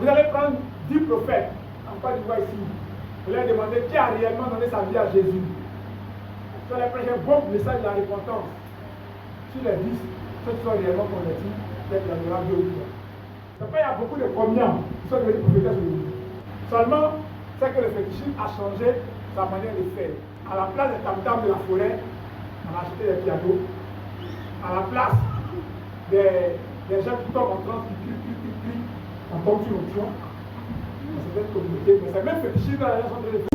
Vous allez prendre 10 prophètes en Côte d'Ivoire ici. Vous leur demandez qui a réellement donné sa vie à Jésus. Vous allez prêcher un bon message de la repentance. Sur les 10, ceux qui sont réellement convertis, peut-être qu'il y en aura 2 ou 3. C'est pas il y a beaucoup de combien qui sont devenus prophétesses aujourd'hui. Seulement, c'est que le fétichisme a changé sa manière de faire. À la place des tam-tams de la forêt, on a acheté des pianos. À la place des gens qui tombent en transe, qui crient, on tombe sur l'option. C'est cette communauté, mais c'est même fétichisme dans la raison de l'État.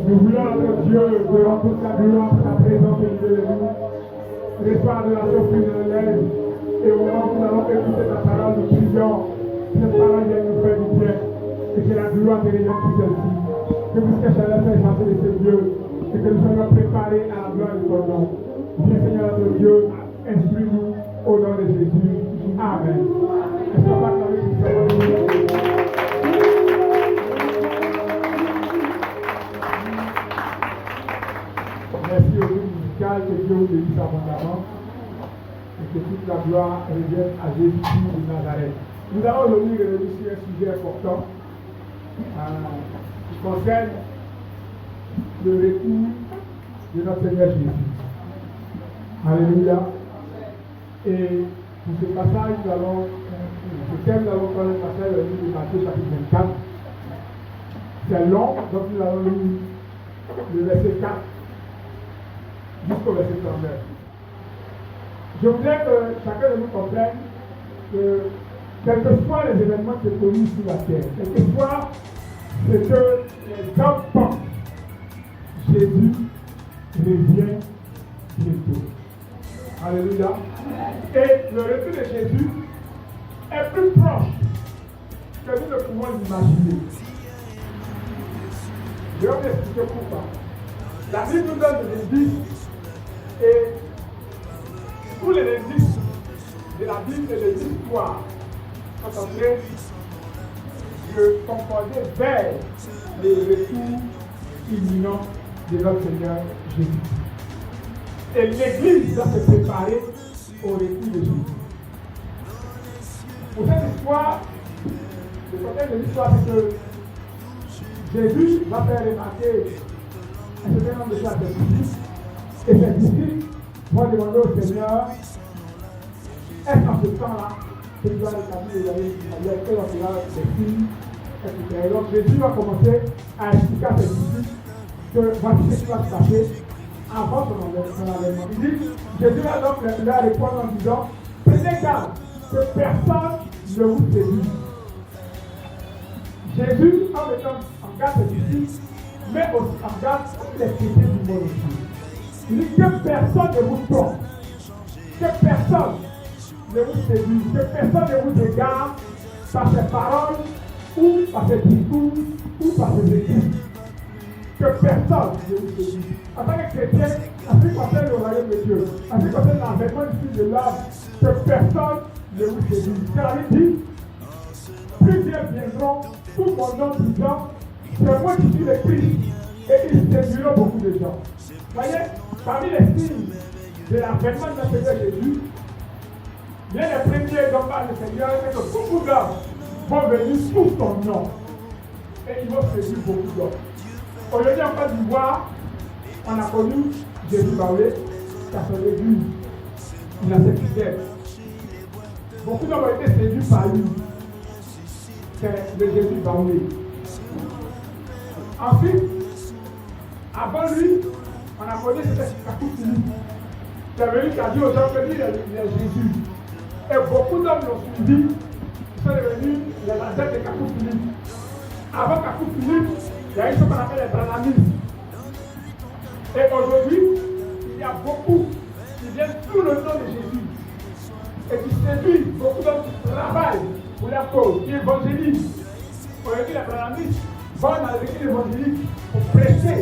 Nous voulons notre Dieu de rendre toute la gloire, sa présence au milieu de nous. reçois l'adoration puis de l'aide. Et au moment où nous allons écouter ta parole, nous prions. Cette parole vient nous faire du bien. Et que la gloire de Dieu tout celle-ci. Que vous cherchez à faire chanter de ce Dieu. Et que nous soyons préparés à la gloire de ton nom. Viens Seigneur notre Dieu, instruis-nous au nom de Jésus. Amen. Est-ce qu'on va parler du Seigneur? Merci au groupe musical, que Dieu vous bénisse abondamment et que toute la gloire revienne à Jésus-Christ de Nazareth. Nous allons aujourd'hui revenir sur un sujet important qui concerne le retour de notre Seigneur Jésus. Alléluia. Et pour ce passage, nous allons prendre le passage de Matthieu chapitre 24. C'est long, donc nous allons lire le verset 4 jusqu'au verset 39. Je voudrais que chacun de nous comprenne que quels que soient les événements qui se produisent sur la terre, quel que soit ce que les hommes pensent, Jésus revient bientôt. Alléluia. Et le retour de Jésus est plus proche que nous ne pouvons l'imaginer. Je vais vous expliquer pourquoi. La Bible nous donne des indices et tous les indices de la Bible et de l'histoire sont en train de concorder vers le retour imminent de notre Seigneur Jésus. Et l'Église doit se préparer au retour de Jésus. Pour cette histoire, le contexte de l'histoire, c'est que Jésus va faire remarquer un certain nombre de choses à ses disciples. Et ses disciples vont demander au Seigneur, est-ce qu'en ce temps-là, que tu dois rétablir les quels en sera les signes, etc. Et donc Jésus va commencer à expliquer à ses disciples que voici ce qui va se passer avant son avènement. Il dit, Jésus va donc leur répondre en disant, prenez garde que personne ne vous séduise. Jésus, en mettant en garde ses disciples, met aussi en garde toutes les chrétiens du monde aussi. Il dit que personne ne vous trompe, que personne ne vous séduise, que personne ne vous égare par ses paroles ou par ses discours ou par ses écrits. Que personne ne vous séduise. En tant que chrétien, en ce qui concerne le royaume de Dieu, en ce qui concerne l'avènement du Fils de l'homme, que personne ne vous séduise. Car il dit, plusieurs viendront sous mon nom disant, c'est moi qui suis le Christ, et ils séduiront beaucoup de gens. Voyez, parmi les signes de l'avènement de notre Seigneur Jésus, bien les premiers dont parle le Seigneur, c'est que beaucoup d'hommes vont venir sous son nom, et ils vont séduire beaucoup d'hommes. Aujourd'hui, en Côte d'Ivoire, on a connu Jésus Baoulé, qui a son église, il a ses fidèles. Beaucoup d'hommes ont été séduits par lui. C'est le Jésus Baoulé. Ensuite, avant lui, on a connu Kakou Philippe. C'est venu qui a dit aux gens que lui, il est Jésus. Et beaucoup d'hommes l'ont suivi. Ils sont devenus les adeptes de Kakou Philippe. Avant Kakou Philippe, il y a une chose qu'on appelle les branamistes. Et aujourd'hui, il y a beaucoup qui viennent sous le nom de Jésus et qui séduisent beaucoup d'hommes qui travaillent pour la cause, qui évangélisent. Aujourd'hui, les branamistes vont dans les églises évangéliques pour prêcher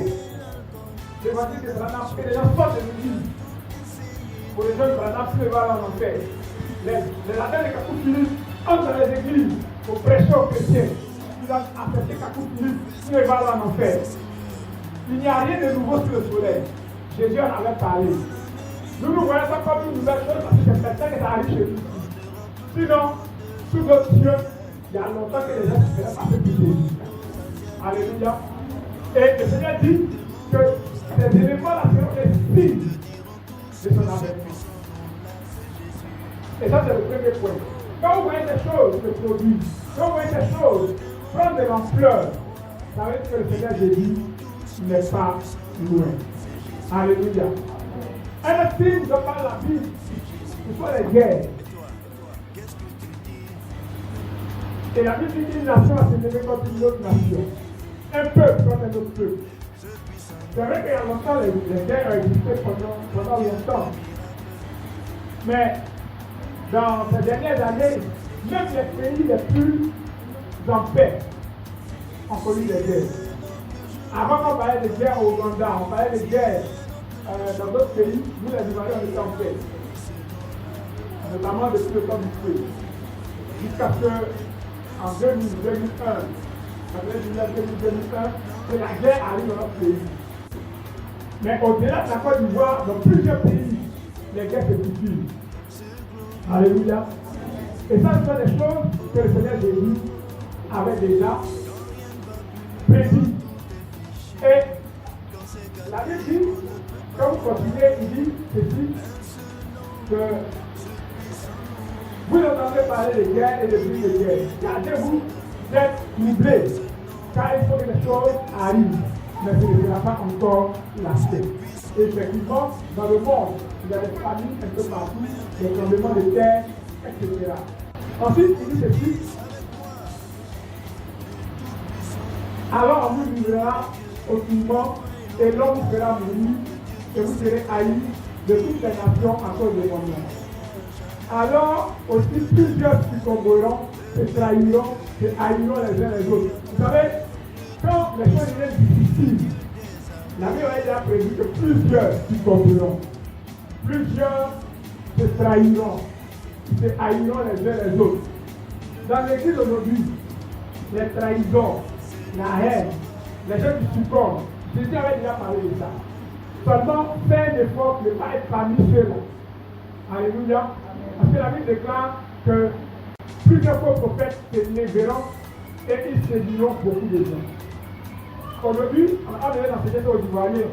l'évangile de Branham, que les gens sortent de l'église. Pour les gens de Branham, s'ils vont aller en enfer. Les adeptes de Kakou Philippe entrent dans les églises pour prêcher aux chrétiens. Ils ont accepté Kakou Philippe, s'ils vont aller en enfer. Il n'y a rien de nouveau sur le soleil. Jésus en avait parlé. Nous voyons ça comme une nouvelle chose parce que c'est certain que ça arrive chez nous. Sinon, sous notre cieux, il y a longtemps que les gens se feraient passer pour Jésus. Alléluia. Et le Seigneur dit que ces éléments-là seront les signes de son avènement. Et ça, c'est le premier point. Quand vous voyez des choses se produire, quand vous voyez des choses prendre de l'ampleur, ça veut dire que le Seigneur Jésus n'est pas loin. Alléluia. Un autre signe dont parle la Bible, ce sont les guerres. Et la Bible dit qu'une nation va se lever contre une autre nation. Un peuple contre un autre peuple. C'est vrai qu'il y a longtemps, les guerres ont existé pendant longtemps. Mais dans ces dernières années, même les pays les plus en paix ont connu des guerres. Avant, on parlait de guerre au Ouganda, on parlait de guerre dans d'autres pays, nous les Ivoiriens, on était en paix. Notamment depuis le temps du feu. Jusqu'à ce qu'en 2000, 2001, que la guerre arrive dans notre pays. Mais au-delà de la Côte d'Ivoire, dans plusieurs pays, les guerres se multiplient. Alléluia. Et ça, ce sont des choses que le Seigneur Jésus avait déjà prédit. Et la Bible dit, quand vous continuez, il dit ceci, que vous entendez parler de guerre et de bruit de guerre. Gardez-vous d'être troublés, car il faut que les choses arrivent, mais ce ne sera pas encore la paix. Et effectivement, dans le monde, il y a des familles un peu partout, des tremblements de terre, etc. Ensuite, il dit ceci. Alors on vous livrera au tourment, et l'homme vous fera mourir, et vous serez haïs de toutes les nations à cause de mon nom. Alors aussi plusieurs succomberont, se trahiront, se haïront les uns les autres. Vous savez, quand les choses deviennent difficiles, la Bible a déjà prévu que plusieurs succomberont, plusieurs se trahiront, se haïront les uns les autres. Dans l'église aujourd'hui, les trahisons, la haine, les gens qui succombent, Jésus avait déjà parlé de ça. Seulement, fais un effort de ne pas être parmi ceux-là. Alléluia. Parce que la Bible déclare que plusieurs faux prophètes se lèveront et ils séduiront beaucoup de gens. Aujourd'hui, on devait enseigner aux Ivoiriens.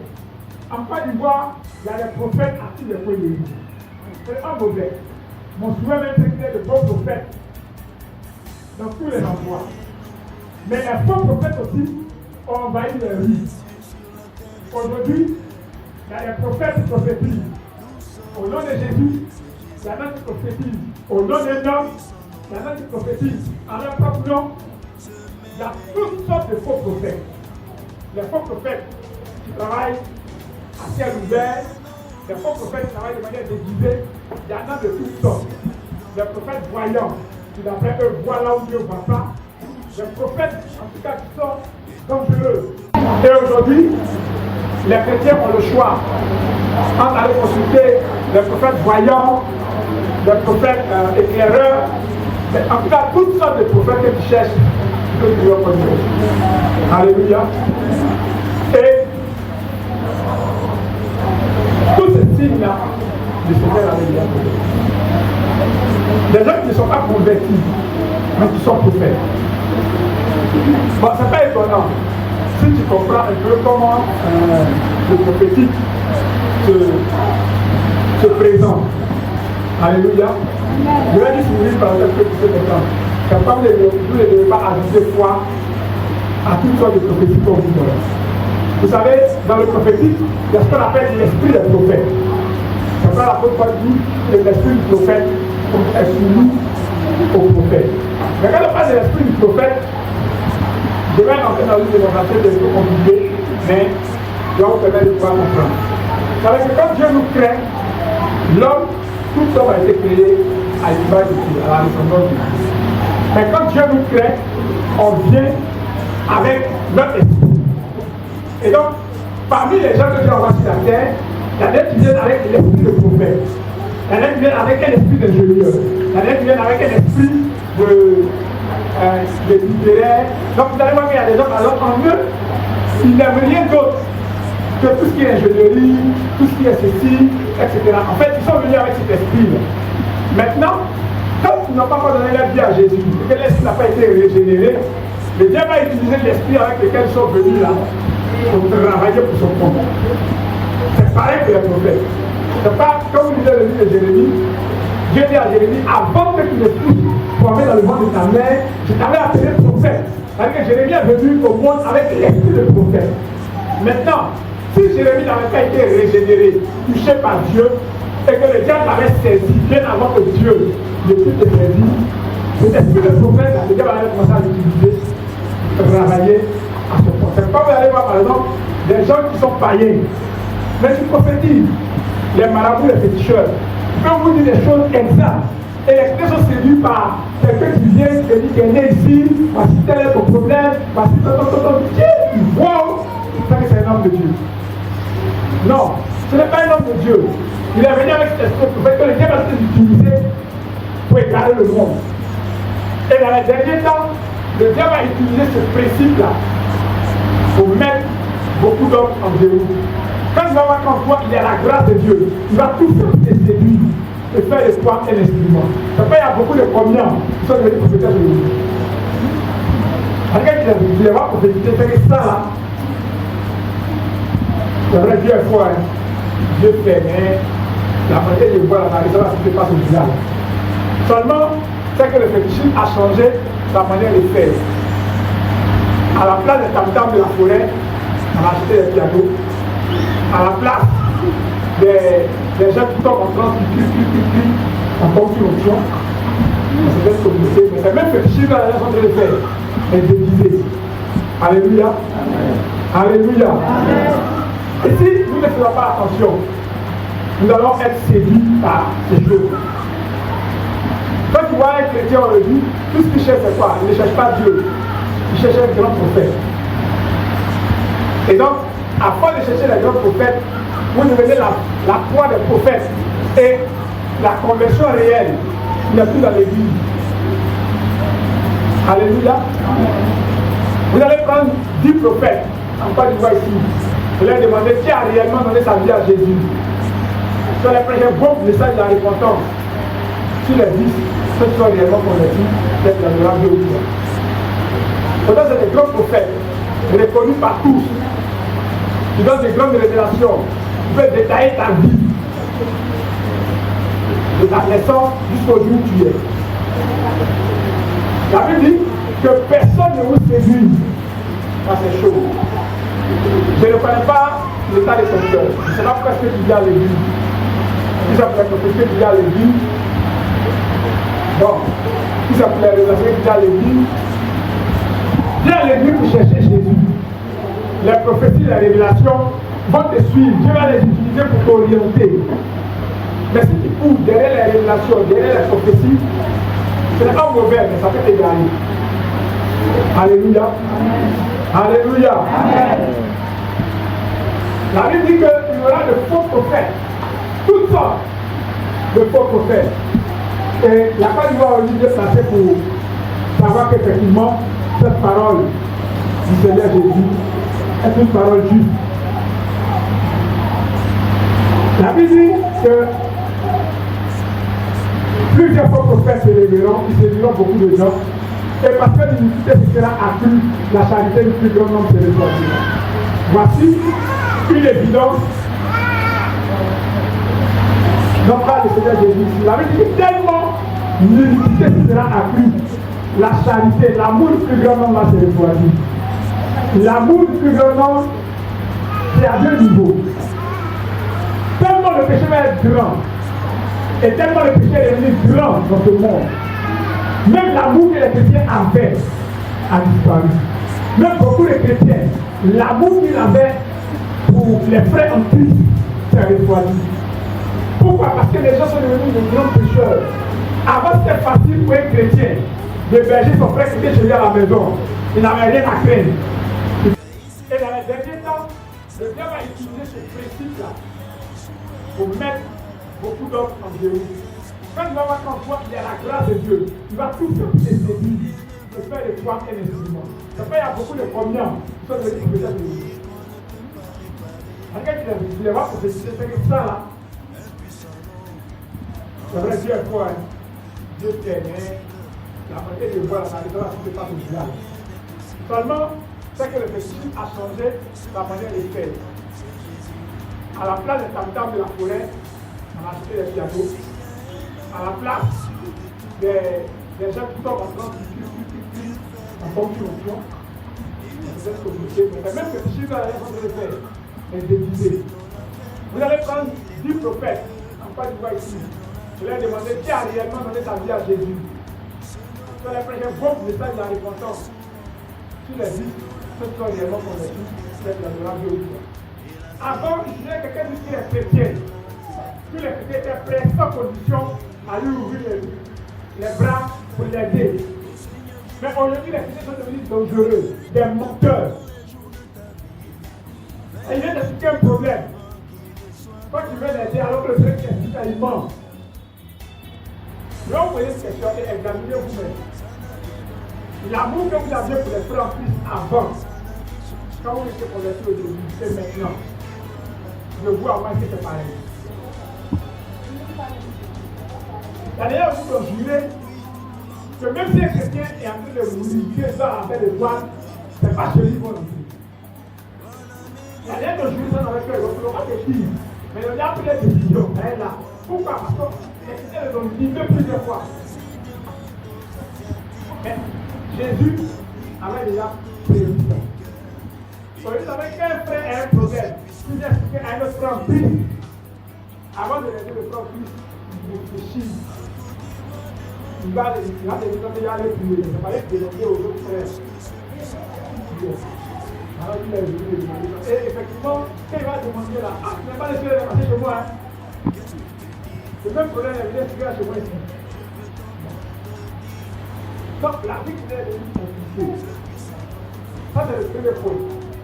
En Côte d'Ivoire, il y a des prophètes à tous les points de vue. C'est pas mauvais. Mon souhait même, c'est qu'il y ait de bons prophètes dans tous les endroits. Mais les faux prophètes aussi ont envahi les rues. Aujourd'hui, il y a des prophètes qui prophétisent. Au nom de Jésus, il y en a qui prophétisent. Au nom d'un homme, il y en a qui prophétisent. En leur propre nom, il y a toutes sortes de faux prophètes. Les faux prophètes qui travaillent à ciel ouvert, les faux prophètes qui travaillent de manière déguisée, il y en a de toutes sortes. Les prophètes voyants, qui d'après eux voient là où Dieu ne voit pas. Les prophètes, en tout cas, qui sont dangereux. Et aujourd'hui, les chrétiens ont le choix entre aller consulter les prophètes voyants, les prophètes éclaireurs, en tout cas, toutes sortes de prophètes qui cherchent que Dieu connaît. Alléluia. Et tous ces signes-là, le Seigneur avait déjà donné. Des gens qui ne sont pas convertis, mais qui sont prophètes. Bon, ce n'est pas étonnant. Si tu comprends un peu comment le prophétique se présente. Alléluia. Je vais juste vous dire par exemple que tu sais comprendre. Capable de vous ne devez pas ajouter foi à toutes sortes de prophéties qu'on vous donne. Vous savez, dans le prophétique, il y a ce qu'on appelle l'esprit des prophètes. C'est pas la faute qu'on dit que l'esprit du prophète est soumis au prophète. Mais quand on parle de l'esprit du prophète, je vais entrer dans une démonstration de peu compliquée, mais je vais vous permettre de pouvoir comprendre. Vous savez que quand Dieu nous crée, l'homme, tout homme a été créé à l'image de Dieu, à la ressemblance de Dieu. Mais quand Dieu nous crée, on vient avec notre esprit. Et donc, parmi les gens que Dieu envoie sur la terre, il y en a qui viennent avec l'esprit de prophète. Il y en a qui viennent avec un esprit d'ingénieur. Il y en a qui viennent avec un esprit de littéraire. Donc vous allez voir qu'il y a des gens, alors en eux, ils n'aiment rien d'autre que tout ce qui est ingénierie, tout ce qui est ceci, etc. En fait, ils sont venus avec cet esprit-là. Maintenant, quand ils n'ont pas encore donné leur vie à Jésus, et que l'esprit n'a pas été régénéré, le diable a utilisé l'esprit avec lequel ils sont venus là pour travailler pour son compte. C'est pareil que les prophètes. C'est pas comme vous lisez le livre de Jérémie. Dieu dit à Jérémie, avant que tu ne sois formé dans le ventre de ta mère, je t'avais appelé prophète. C'est-à-dire que Jérémie est venu au monde avec l'esprit de prophète. Maintenant, si Jérémie n'avait pas été régénéré, touché par Dieu, et que le diable l'avait saisi bien avant que Dieu ne puisse te saisir, cet esprit de prophète, le diable avait commencé à l'utiliser pour travailler à ce point. C'est pas vous allez voir par exemple des gens qui sont païens, mais qui prophétisent, les marabouts, les féticheurs. peut vous dire des choses exactes. Et les chrétiens sont séduits par quelqu'un qui vient, qui dit qu'il est né ici, voici tel est ton problème, voici ton Dieu, wow, ça que c'est un homme de Dieu. Non, ce n'est pas un homme de Dieu. Il est venu avec cet esprit pour que le diable va l'utiliser pour égarer le monde. Et dans les derniers temps, le diable a utilisé ce principe-là pour mettre beaucoup d'hommes en déroute. Quand il va voir qu'en toi, il y a la grâce de Dieu, il va tout faire pour te séduire et faire de toi un instrument. C'est pas, il y a beaucoup de communs qui sont devenus prophéteurs de Dieu. Regarde, il va prophétiser, c'est que ça là. C'est vrai, Dieu est fort, hein. Dieu fait, mais la manière de voir la raison, ce n'est pas au village. Seulement, c'est que le fétichisme a changé la manière de faire. À la place des tam-tams de la forêt, on a acheté des pianos. À la place des gens qui tombent en transe, qui crient, en confusion, c'est cette communauté, mais c'est même fétichisme à la façon de le faire, et déguisé. Alléluia. Alléluia. Et si nous ne faisons pas attention, nous allons être séduits par ces choses. Quand tu vois un chrétien aujourd'hui, tout ce qu'il cherche c'est quoi? Il ne cherche pas Dieu, il cherche un grand prophète. Et donc, à force de chercher les grands prophètes, vous devenez la proie des prophètes. Et la conversion réelle n'est plus dans l'église. Alléluia. Vous allez prendre 10 prophètes en Côte d'Ivoire ici. Vous leur demandez qui a réellement donné sa vie à Jésus. Vous allez prêcher un bon message de la repentance. Sur les 10, ceux qui sont réellement convertis, peut-être dans le rang 2 ou 3. Pourtant, c'est des grands prophètes, reconnus par tous. Ils donnent des grandes révélations. Ils peuvent détailler ta vie. De ta naissance jusqu'au jour où tu es. La Bible dit que personne ne vous séduit à ces choses. Je ne connais pas l'état de ton cœur. Je ne sais pas pourquoi est-ce que tu viens à l'église. Si ça peut être parce que tu viens à l'église. Bon, si ça peut être parce que tu viens à l'église. Viens à l'église pour chercher Jésus. Les prophéties, les révélations vont te suivre. Dieu va les utiliser pour t'orienter. Mais si tu cours derrière les révélations, derrière les prophéties, ce n'est pas mauvais, mais ça peut t'égarer. Alléluia. Alléluia. Amen. La Bible dit qu'il y aura de faux prophètes, toutes sortes de faux prophètes. Et la Côte d'Ivoire aujourd'hui est placée pour savoir qu'effectivement, cette parole du Seigneur Jésus est une parole juste. La Bible dit que plusieurs faux prophètes se lèveront, ils séduiront beaucoup de gens. Et parce que l'iniquité se sera accrue, la charité du plus grand nombre se refroidira. Voici une évidence. Non pas le Seigneur Jésus. La Bible dit tellement l'iniquité se sera accrue, la charité, l'amour du plus grand nombre va se refroidir. L'amour du plus grand nombre, c'est à deux niveaux. Tellement le péché va être grand, et tellement le péché est devenu grand dans ce monde. Même l'amour que les chrétiens avaient a disparu. Même beaucoup de chrétiens, l'amour qu'ils avaient pour les frères en Christ s'est refroidi. Pourquoi? Parce que les gens sont devenus de grands pécheurs. Avant, c'était facile pour un chrétien d'héberger son frère qui était chez lui à la maison. Il n'avait rien à craindre. Et dans les derniers temps, le diable a utilisé ce principe-là pour mettre beaucoup d'hommes en déroute. Quand il va voir qu'en toi, il y a la grâce de Dieu, il va tout faire pour te séduire, pour faire de toi un instrument. C'est pas, il y a beaucoup de communs qui sont devenus prophéteurs de Dieu. Regarde, il va prophétiser, c'est que ça là. C'est vrai, Dieu est fort, hein. Dieu fait, mais la manière de voir la raison, ce n'est pas au village. Seulement, c'est que le fétichisme a changé la manière de faire. À la place des tam-tams de la forêt, on a acheté des pianos. À la place des gens qui tombent en train en confusion, c'est cette communauté, mais même que si vous allez de le faire, est déguisé. Vous allez prendre 10 prophètes en Côte d'Ivoire ici. Vous leur demandez qui a réellement donné sa vie à Jésus. Vous allez prêcher un bon message de la repentance. Sur les 10, ceux qui sont réellement convertis, c'est la de la vie. Avant, il disait quelqu'un qui est chrétien. Tous les chrétiens étaient prêts sans condition à lui ouvrir les bras pour l'aider. Mais aujourd'hui, les chrétiens sont devenus dangereux, des menteurs. Et il vient d'expliquer un problème. Quand tu veux l'aider, alors que le Seigneur t'explique, il ment. Là, vous voyez cette question et examinez vous-même. L'amour que vous aviez pour les frères en Christ avant, quand vous étiez convertis au début, et maintenant, je vois avant que c'est pareil. D'ailleurs, vous pouvez jurer que même si un chrétien est en train de mourir, Dieu est dans la paix de toi, c'est pas chez lui non plus. D'ailleurs, de jurer ça dans le cœur, il ne faut pas te dire. Mais il y a pris des décisions, elle est là. Pourquoi? Parce que les chrétiens les ont dit plusieurs fois. Mais Jésus avait déjà prévu ça. Donc, il savait qu'un frère a un problème. Il expliquait à un autre frère en Christ. Avant de laisser le frère en Christ, il réfléchit. Il va aller prier. Il fallait demander aux autres frères. Alors il a dit, et effectivement, quand il va demander là, ah, tu n'as pas laissé les passer chez moi. Hein. Le même problème est venu chez moi ici. Donc la vie qui est devenue compliquée. Ça c'est le premier point.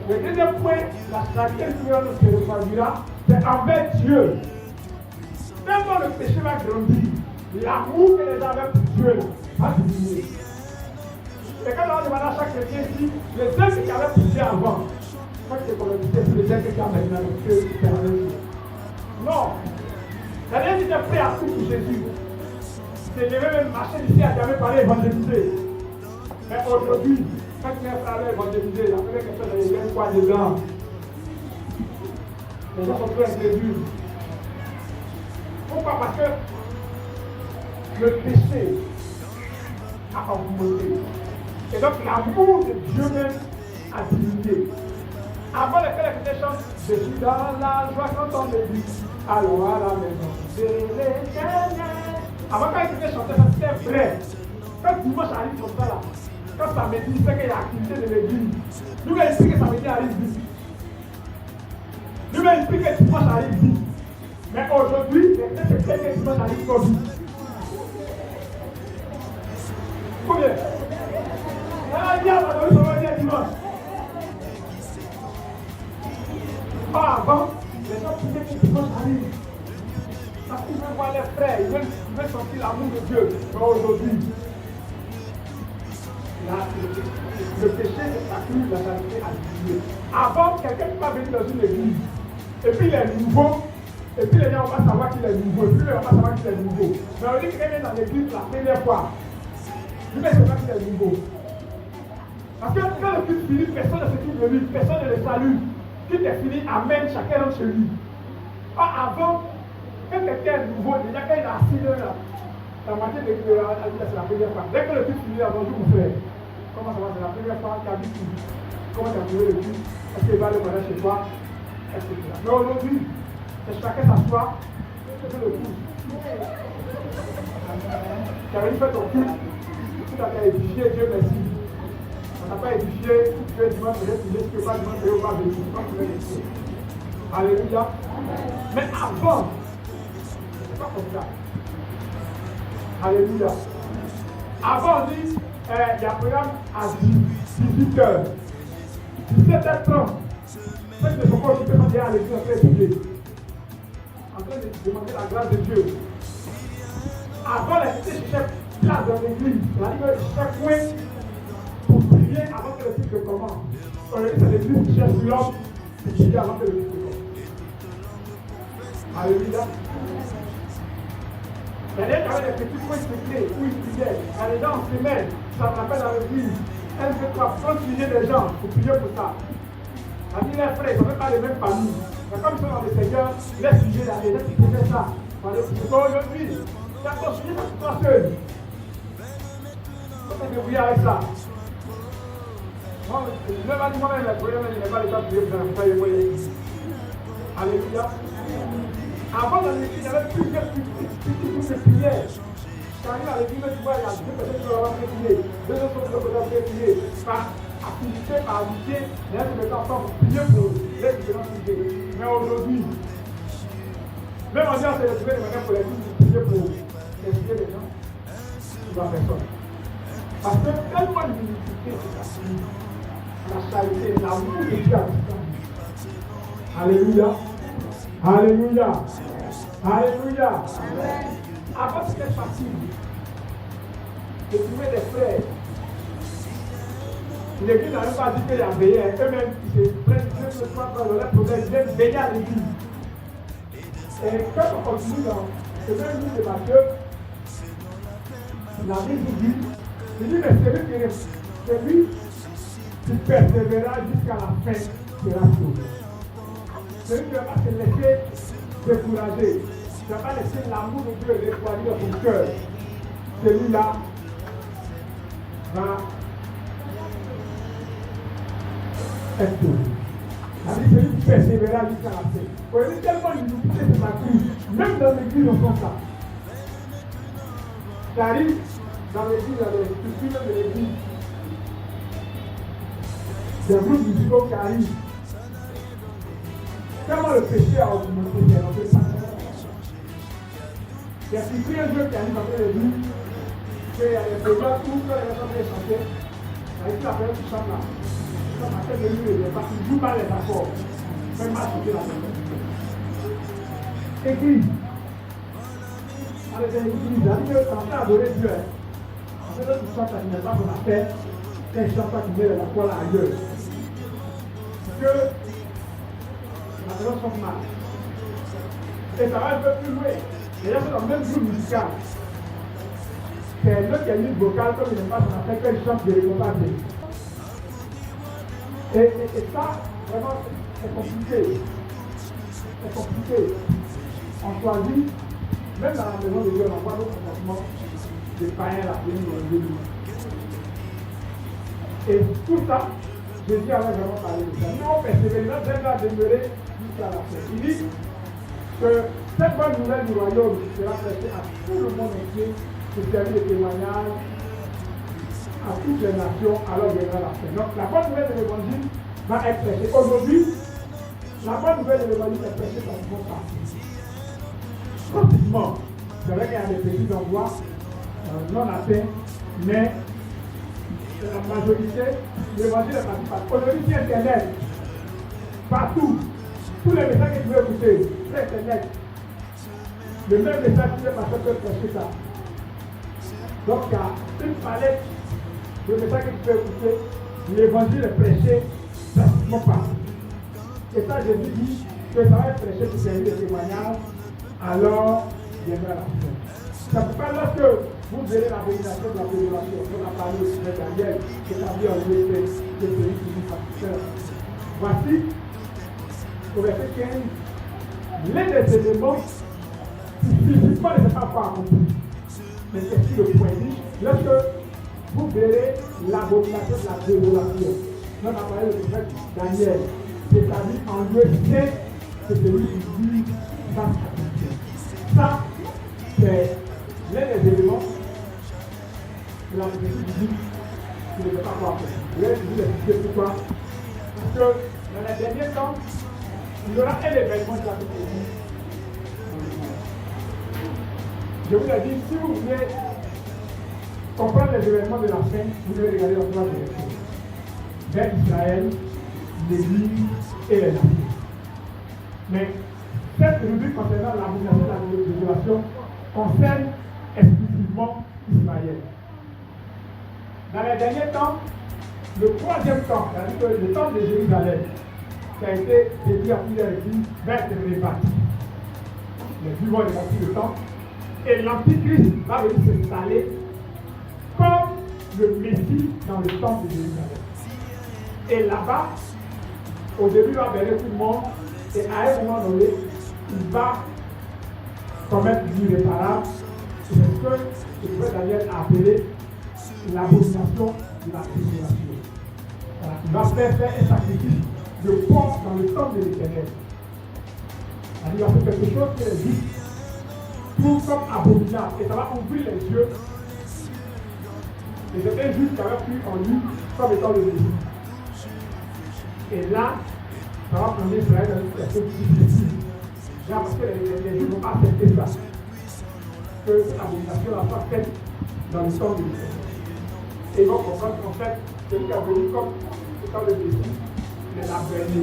Le deuxième point, la stratégie qui nous reproduira, c'est envers Dieu. Même quand le péché va grandir, l'amour que les gens avaient pour Dieu va diminuer. Et quand on demande à chaque chrétien ici, les œuvres qui avaient poussé avant, quand tu es converti, c'est les œuvres qui avaient maintenant, c'est la même chose. Non. C'est-à-dire que tu es prêt à tout pour Jésus. C'est levé même marcher d'ici à jamais parler évangéliser. Mais aujourd'hui, quand tu es prêt à évangéliser, la première question c'est il y a quoi dedans? Les gens sont très incrédules. Pourquoi? Parce que le péché a augmenté. Et donc l'amour de Dieu même a diminué. Avant les chrétiens chantent, je suis dans la joie quand on me dit, allons à la maison de l'Éternel. Avant quand les chrétiens chantaient, ça c'était vrai. Quand dimanche arrive comme ça là, quand samedi, c'est qu'il y a activité de l'église. Nous va expliquer que samedi arrive vite. Nous va expliquer que dimanche arrive vite. Mais aujourd'hui, les chrétiens c'est que dimanche arrive trop vite. Combien? Ah, il y a un dimanche. Pas avant, les gens disaient que dimanche arrive. Parce qu'ils veulent voir les frères, ils veulent sentir l'amour de Dieu. Mais aujourd'hui, le péché s'accumule, la saleté a diminué. Avant, quelqu'un peut pas venir dans une église. Et puis il est nouveau. Et puis les gens vont pas savoir qu'il est nouveau. Et puis les gens vont pas savoir qu'il est nouveau. Mais on dit que quelqu'un vient dans l'église la première fois. Lui, mais c'est pas qu'il est nouveau. Parce que quand le culte finit, personne ne s'occupe de lui, personne ne le salue. Culte est fini, amen, chacun rentre chez lui. Or, avant, quand quelqu'un est nouveau, déjà quand il a assis là, la moitié de l'église, c'est la première fois. Dès que le culte finit, bonjour mon frère. Comment ça va? C'est la première fois qu'il a vu tout. Comment tu as trouvé le culte? Est-ce qu'il va le connaître chez toi? Etc. Mais aujourd'hui, c'est chacun s'assoit, c'est le culte. Tu avais fait ton culte, tu as édifié, Dieu merci. On n'a pas édifié, tu es dimanche, peut-être tu ne peux pas dimanche, tu vas venir. Alléluia. Mais avant, c'est pas comme ça. Alléluia. Avant, on dit, il y a un programme à 18h. 17h30. Ceux qui ne sont pas occupés quand ils sont à l'église en train de prier. En train de demander la grâce de Dieu. Avant, les chrétiens cherchaient place dans l'église. C'est-à-dire que chaque coin pour prier avant que le culte commence. Aujourd'hui, c'est l'église qui cherche l'homme pour prier avant que le culte commence. Alléluia. Il y a des petits points secrets où ils priaient. Il y a des gens en semaine, ça m'appelle dans l'église. Elle veut prendre sujet des gens pour prier pour ça. La vie les frères, ils ne sont pas les mêmes familles. Mais comme ils sont dans le Seigneur, les sujets là, les gens qui faisaient ça. Aujourd'hui, tu as construit ta seule. Comment tu débrouilles avec ça? Moi, je ne vais pas dire moi-même, le problème, il n'est pas le temps de prier pour faire les moyens. Alléluia. Avant dans l'église, il y avait plusieurs petits groupes de prières. Quand on arrive à l'église, tu vois, il y a deux personnes qui vont prier, deux autres qui vont prier, par activité, par amitié, les uns se mettent ensemble pour prier pour les différents sujets. Mais aujourd'hui, Même en disant c'est le trouver de manière collective, prier pour expliquer les gens, tu vas personne. Parce que tellement l'humilité, c'est la charité, l'amour de Dieu à distance. Alléluia. Alléluia. Alléluia. Avant c'était facile de trouver des frères. L'église n'a même pas dit qu'il y a veillé. Eux-mêmes, ils se prennent 2 fois dans leur projet, ils viennent veiller à l'église. Et quand on continue dans ce même livre de Matthieu, la Bible dit, il dit, mais celui qui persévérera jusqu'à la fin sera sauvé. Celui qui ne va pas se laisser décourager, qui ne va pas laisser l'amour de Dieu refroidir dans son cœur, celui-là va être sauvé. Celui qui persévérera jusqu'à la fin. Vous voyez tellement l'humilité de ma crise, même dans l'église on sent ça. Ça arrive dans l'église, dans les structures de l'église. Des groupes musicaux qui arrivent. Comment le péché a augmenté, il y a un peu ça. Il y a surpris un jeu qui arrive dans l'église, qu'il y a des programmes où quand les gens viennent chanter, il y a une affaire qui chante là. Quand ça fait de lui, il ne joue pas les accords. Même pas chanter la chanson. Église. Avec les églises, quand on a adoré Dieu, en fait, tu chantes, tu n'as pas ton affaire, quand tu chantes, tu mets les accords là ailleurs. Que la personne chante mal. Et ça va un peu plus loin. Les gens sont dans le même groupe musical. C'est l'autre qui a une vocale, comme il n'aime pas son affaire, quand il chante, il ne répond pas bien. Et ça, vraiment, c'est compliqué. C'est compliqué. On choisit, même dans la maison de Dieu, on voit nos comportements des païens là, venus dans le lieu. Et tout ça, Jésus avait vraiment parlé de ça. Nous, on persévère, nous va demeurer jusqu'à la fin. Il dit que cette bonne nouvelle du royaume sera prêchée à tout le monde entier pour servir de témoignage à toutes les nations, alors viendra la fin. Donc la bonne nouvelle de l'évangile va être prêchée. Aujourd'hui, la bonne nouvelle de l'évangile est prêchée dans le monde partout. Pratiquement, c'est vrai qu'il y a des petits endroits non atteints, mais la majorité, l'évangile est parti partout. Aujourd'hui, c'est Internet. Partout. Tous les messages que tu veux écouter, c'est Internet. Le même message que tu veux passer peut prêcher ça. Donc, il y a une palette de messages que tu peux écouter. L'évangile est prêché pratiquement partout. Et ça, Jésus dit que ça va être prêché pour servir de témoignage, alors viendra la fin. C'est pourquoi lorsque vous verrez la bénédiction de la préservation, on a parlé aussi de Daniel, établi en lieu de celui qui dit pasteur. Voici, au verset 15, l'un des éléments qui physiquement ne s'est pas accompli, mais c'est sur le point de vue, lorsque vous verrez l'abomination de la désolation. On a parlé du prophète Daniel, établi en lieu saint, c'est celui qui dit face à Dieu. Ça, c'est l'un des éléments de la prophétie biblique qui ne peut pas voir. Je vais vous expliquer pourquoi. Parce que dans les derniers temps, il y aura un événement qui va se produire. Je vous l'ai dit, si vous voulez comprendre les événements de la fin, vous devez regarder dans 3 directions. Vers Israël, l'Église et les nations. Mais cette rubrique concernant l'abomination de la désolation concerne exclusivement Israël. Dans les derniers temps, le 3e temps, c'est-à-dire le temps de Jérusalem, qui a été dédié à plusieurs églises, va être réparti. Les Juifs vont répartir le temps, et l'Antichrist va venir s'installer comme le Messie dans le temple de Jérusalem. Et là-bas, au début, il va bénir tout le monde, et à un moment donné, il va commettre l'irréparable. C'est ce que le prophète Daniel a appelé l'abomination de la désolation. Voilà. Il va faire un sacrifice de porc dans le temple de l'Éternel. Il va faire quelque chose qui est juste, tout comme abominable, et ça va ouvrir les yeux. Et c'est un juif qui avait pris en lui comme étant le Messie. Et là, ça va prendre Israël dans une situation difficile. parce que les gens n'ont accepté ça. Que cette abomination n'a pas faite dans le temps de Dieu. Et ils vont comprendre qu'en fait, celui qui a venu comme le Jésus, il l'a berné.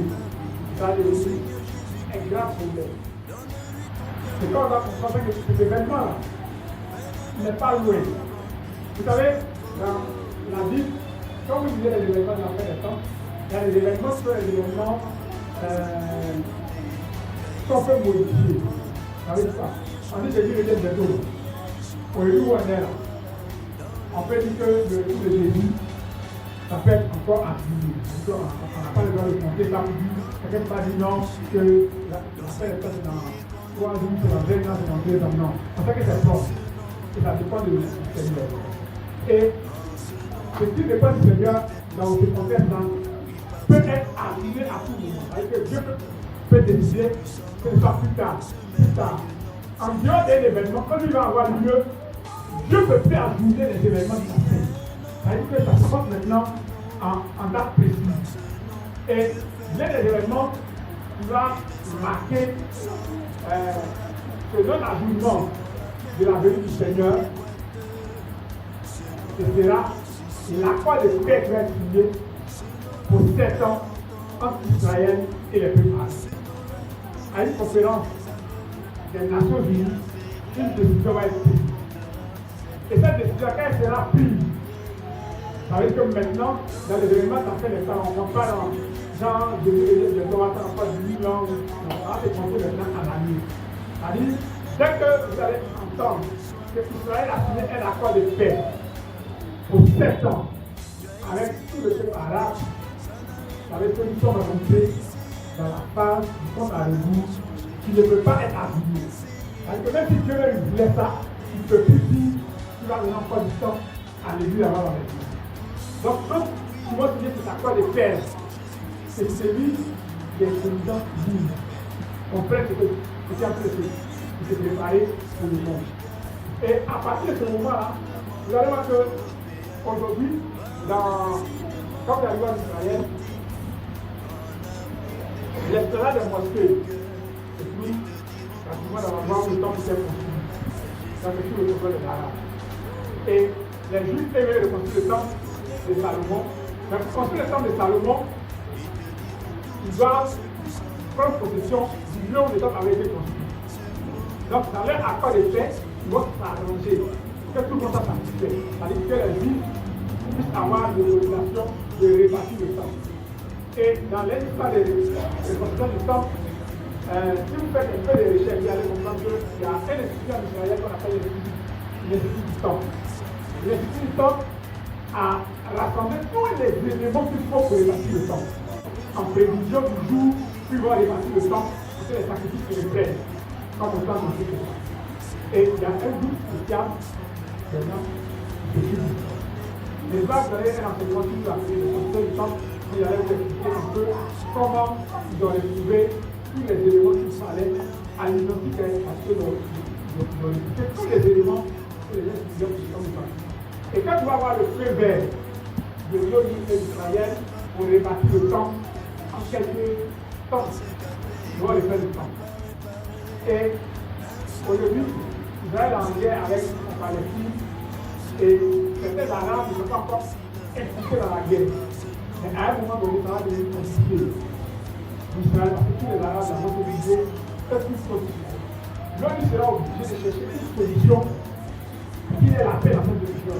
Ça a devenu un grand problème. C'est quand on va comprendre que cet événement-là n'est pas loin. Vous savez, dans la Bible, quand vous lisez les événements de la fin des temps, il y a des événements qui sont des événements qu'on peut modifier. Vous savez ça? On dit que Jésus revient bientôt. Au lieu où on est là, on peut dire que le retour de Jésus, ça peut être encore appuyé. On n'a pas le droit de compter ça. Quelqu'un pas dit non, que la fin des temps c'est dans 3 jours, c'est dans 20 ans, c'est dans 2 ans. Non. On sait que c'est proche. Et ça dépend du Seigneur. Et ce qui dépend du Seigneur dans ce contexte-là peut être arrivé à tout moment. C'est-à-dire que Dieu peut décider que ce soit plus tard. En dehors d'un événement, quand il va avoir lieu, Dieu peut faire bouger les événements du passé. C'est-à-dire que ça se passe maintenant en date précise. Et il y a des événements qui vont marquer ce non-ajournement de la venue du Seigneur. Ce sera l'accord de paix qui va être signé pour 7 ans entre Israël et les peuples arabes. À une conférence des Nations Unies, une décision va être prise. Et cette décision, quand elle sera prise, ça veut dire que maintenant, dans les événements, ça fait des temps, on ne pas dans genre de droit, on pas de 1000 ans, on va se compter maintenant à l'année. C'est-à-dire, dès que vous allez entendre que Israël a signé un accord de paix pour 7 ans avec tout le peuple arabe, ça veut dire que nous sommes rentrés dans la phase du compte à rebours qui ne peut pas être abusé. C'est-à-dire que même si Dieu voulait ça, il ne peut plus dire qu'il va donner encore du temps à l'église avant la l'église. Donc, quand tu vas signer cet accord de paix, c'est celui des présidents libres. Comprennent ce qui est en train de se préparer pour le monde. Et à partir de ce moment-là, vous allez voir qu'aujourd'hui, quand il y a eu en Israël, l'escalade des mosquées, c'est plus pratiquement dans l'endroit où le temple s'est construit. Ça fait tout le contrôle des Arabes. Et les Juifs aimaient de construire le temple de Salomon. Mais pour construire le temple de Salomon, ils doivent prendre possession du lieu où le temple avait été construit. Donc, dans leur accord de paix, ils vont s'arranger pour que tout le monde soit satisfait. C'est-à-dire que les Juifs puissent avoir l'autorisation de répartir le temple. Et dans l'histoire de construction du temple, si vous faites un peu de recherche, vous allez comprendre qu'il y a un institut en Israël qu'on appelle l'Institut du temple. L'Institut du temple a rassemblé tous les éléments qu'il faut pour répartir le temple. En prévision du jour où ils vont répartir le temple, c'est les sacrifices et les prêtres, comme on peut dans ce cas. Et il y a un groupe spécial, maintenant, les vagues vous avez un enseignement sur la construction du temple. Il allait vous expliquer un peu comment ils ont retrouvé tous les éléments qu'il fallait à l'identité parce que tous les éléments que les étudiants qui sont passés. Et quand tu vas avoir le feu vert de l'ONU et d'Israël pour répartir le temps en quelques temps, tu vas le faire du temps. Et aujourd'hui, Israël est en guerre avec la Palestine et certains Arabes ne sont pas encore impliqués dans la guerre. Mais à un moment donné, ça va devenir compliqué. L'Israël, parce que tous les Arabes dans notre milieu, peuvent plus continuer. L'ONU sera obligé de chercher une solution pour qu'il y ait la paix dans cette région.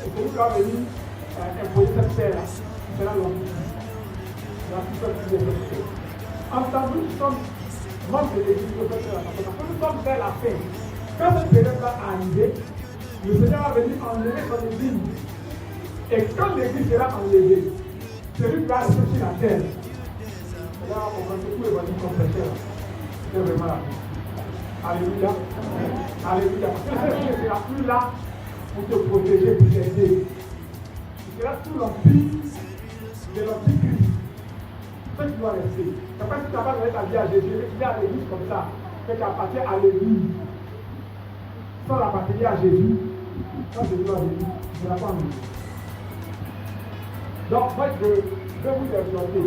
Et celui qui va venir imposer cette paix-là, ce sera l'ONU. La puissance qui est faite. Ensemble, nous sommes membres de l'Église professionnelle. Parce que nous sommes vers la fin. Quand cette période-là arrive, le Seigneur va venir enlever son Église. Et quand l'Église sera enlevée, celui qui va rester sur la terre, là, on va tous les voisins confesseurs. C'est vraiment la vie. Alléluia. Alléluia. Parce que le Seigneur ne sera plus là pour te protéger, pour t'aider. Il sera sous l'empire de l'Antichrist. C'est ce qui doit rester. C'est pas si tu n'as pas donné ta vie à Jésus, mais tu es à l'Église comme ça, que tu appartiens à l'Église. Sans l'appartenir à Jésus, quand Jésus va venir, tu ne seras pas en Église. Donc, moi, je vais vous exhorter.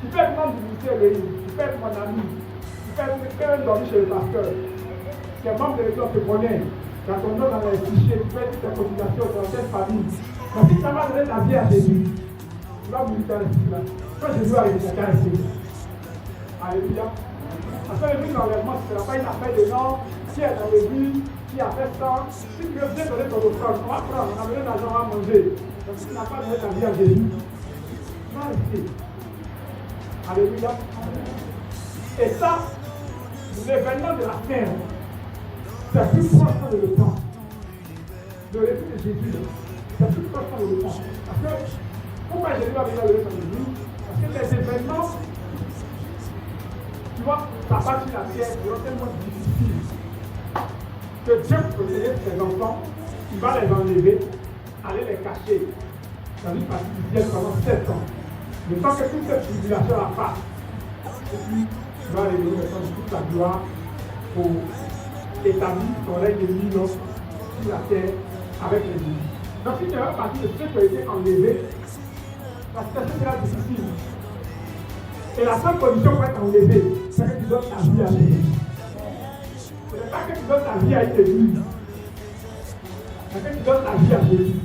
Tu peux être membre du ministère Léhi, tu peux être mon ami, tu Quand dormir chez le pasteur, qui est membre de l'église te connaît, quand ton nom dans les fichiers, tu fais toutes tes cotisations dans cette famille. Mais si tu vas donner ta vie à Jésus, tu vas mourir dans l'esprit là. Quand Jésus arrive, il a essayé. Alléluia. Parce que l'église d'enlèvement, ce ne sera pas une affaire de nom, qui est dans l'église, qui a fait ça. Si tu veux bien donner ton offrande, on va prendre, on a besoin d'argent, on va manger. Donc si tu n'as pas donné ta vie à Jésus, tu vas rester. Alléluia. Et ça, l'événement de la fin, c'est plus proche de le temps. Le retour de Jésus, c'est plus proche de le temps. Parce que, pourquoi Jésus va venir le retour de Jésus? Parce que les événements, tu vois, ça bat sur la terre, c'est tellement difficile que Dieu protège ses enfants, il va les enlever, aller les cacher dans une partie du ciel pendant 7 ans. Le temps que toute cette tribulation la passe. Et puis, tu vas révéler maintenant toute la gloire pour établir ton règne de l'île sur la terre avec les îles. Donc, si tu as partie de ceux qui ont été enlevés, la situation sera difficile. Et la seule condition pour être enlevé, c'est que tu donnes ta vie à Jésus. Ce n'est pas que tu donnes ta vie à une église, c'est que tu donnes ta vie à Jésus.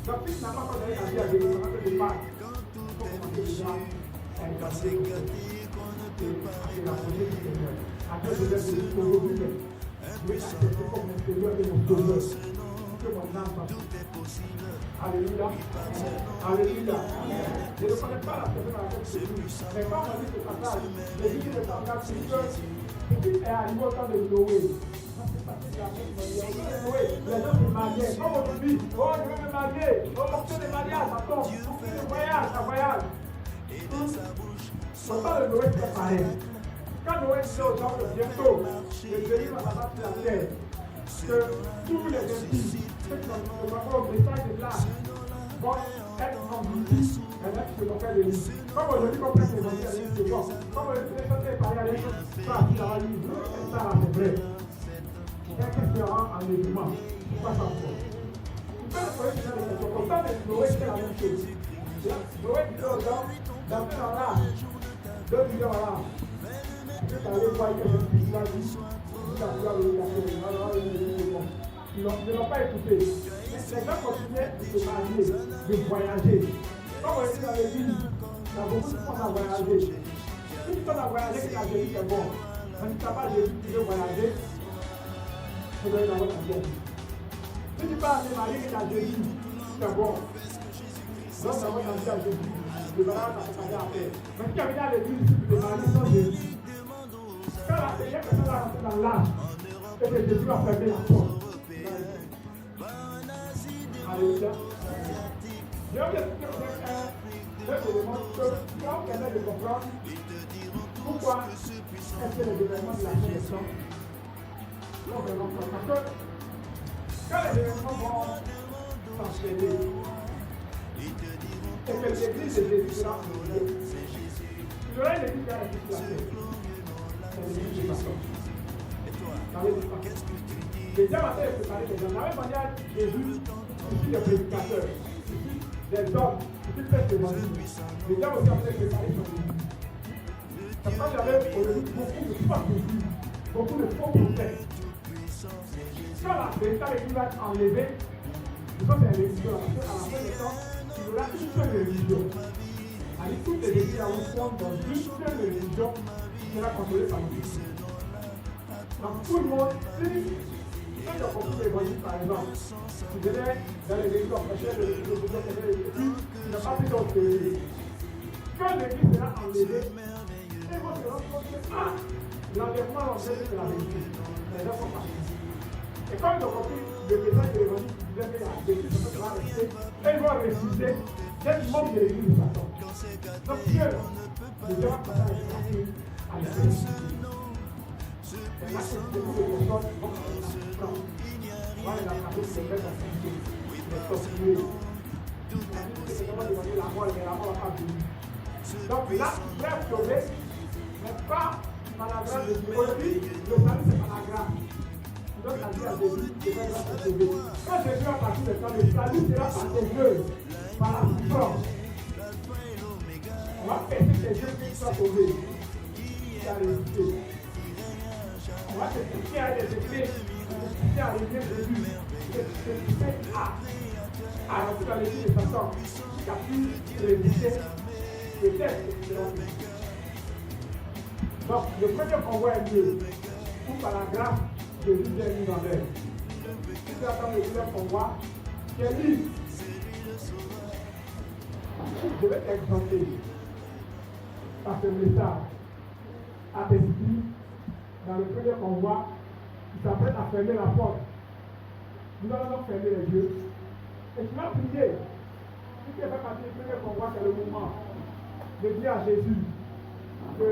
Donc, si tu n'as pas donné ta vie à Jésus, ça va te dépasser. Il faut commencer déjà à exercer et à l'approcher du Seigneur. À Dieu de l'être de aujourd'hui, je vais accepter comme mon Seigneur et mon Sauveur. Que mon âme va. Alléluia. Alléluia. Je ne connais pas la personne à laquelle je suis. Mais quand on dit ce passage, j'ai dit que le temps que Jésus est arrivé au temps de Noé. Les gens se mariaient. Comme aujourd'hui, oh, je veux me marier. Oh, on fait des mariages, attends. On fait des voyages, un voyage. Au temps de Noé, c'est pareil. Quand Noé disait aux gens que bientôt, le pays va s'abattre sur la terre, que tous les impies, ceux qui sont au message de l'âge, vont être engloutis, et là, tu te faire de lui. Comme aujourd'hui, on prête les amis à l'île de bon. Comme aujourd'hui, les gens qui parlent à l'île, ça, ça va lui dire, ça, c'est vrai. Quelqu'un qui rend en événement, pas ça encore. Tu peux le poser dans les questions. Comme ça, Noé fait la même chose. Noé dit aux gens, dans ce temps-là, 2 millions là, je vais aller voir quelqu'un qui va dire, ils n'ont pas écouté. Mais les gens continuaient de se marier, de voyager. Comme on dit dans l'église, il y a beaucoup de gens à voyager. Si tu peux voyager, c'est la Jésus qui est bon. Mais si tu n'as pas Jésus qui veut voyager, tu dois aller dans la vie. Si tu peux aller marier avec la Jésus, c'est bon. Donc, ça va aller à Jésus. Le mariage, ça peut aller à faire. Mais si tu as à l'église, tu peux te marier sans Jésus. Quand la première personne va rentrer dans l'âge, et que Jésus va fermer la porte. Alléluia. Je vais vous expliquer un élément que quand on permet de comprendre pourquoi est-ce que les événements de la création vont vraiment comprendre. Parce que quand les événements vont s'enchaîner et que l'église de Jésus sera enlevée, il y aura une église qui va rester sur la terre. C'est l'église de Pasteur. Les diables a été préparés les gens. De la même manière, Jésus, ici les prédicateurs, ici les hommes, ici les témoignages. Les diables aussi ont été préparés sur lui. C'est pourquoi j'avais aujourd'hui beaucoup de faux Jésus, beaucoup de faux prophètes. Quand la véritable église va être enlevée, il faut faire l'église parce qu'à la fin du temps, il y aura une seule religion. Avec toutes les églises à fond dans une seule religion qui sera contrôlée par le Christ. Donc tout le monde, quand tu as compris l'évangile par exemple, tu venais dans les églises en prêchant, tu n'as pas pris d'autres églises. Quand l'église sera enlevée, ils vont se rendre compte que l'enlèvement l'enlève de la vérité. Les gens sont partis. Et quand ils ont compris le message de l'évangile qui disait que la vérité va rester, ils vont refuser d'être membres de l'église de Satan. Donc Dieu, le Dieu va passer à la vérité. Et là, c'est beaucoup de personnes vont faire la France. Moi, il a frappé ses frères d'activité, les torturer. Il a dit que c'est vraiment demander la mort, mais la mort n'a pas venu. Donc là, il est sauvé, mais pas par la grâce de Dieu. Aujourd'hui, le salut, c'est par la grâce. Tu donnes la vie à Jésus, et là, il va te sauver. Quand Jésus va partir de toi, le salut sera par tes œuvres, par la puissance. On va faire que tes yeux puissent soient sauvés. qui a résisté. On va se quitter à des effets, qui a arrivé Jésus, c'est à rentrer dans l'église de façon qui a pu résister, peut-être que donc, le premier convoi est mieux, ou par la grâce, Jésus vient mis dans l'air. Si tu attends le deuxième convoi, qui est libre, je vais t'exhorter par ce message à tes esprits dans le premier convoi qui s'apprête à fermer la porte. Nous allons donc fermer les yeux et tu vas prier. Si tu fais partie du premier convoi, c'est le moment de dire à Jésus que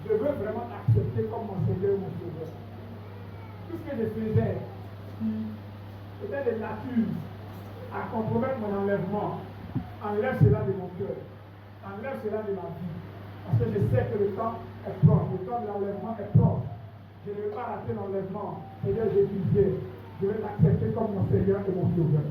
je veux vraiment t'accepter comme mon Seigneur et mon Sauveur. Tout ce que je faisais qui était de nature à compromettre mon enlèvement, enlève cela de mon cœur, enlève cela de ma vie. Parce que je sais que le temps est proche, le temps de l'enlèvement est proche. Je ne veux pas rater l'enlèvement. Seigneur Jésus, je veux t'accepter comme mon Seigneur et mon Sauveur.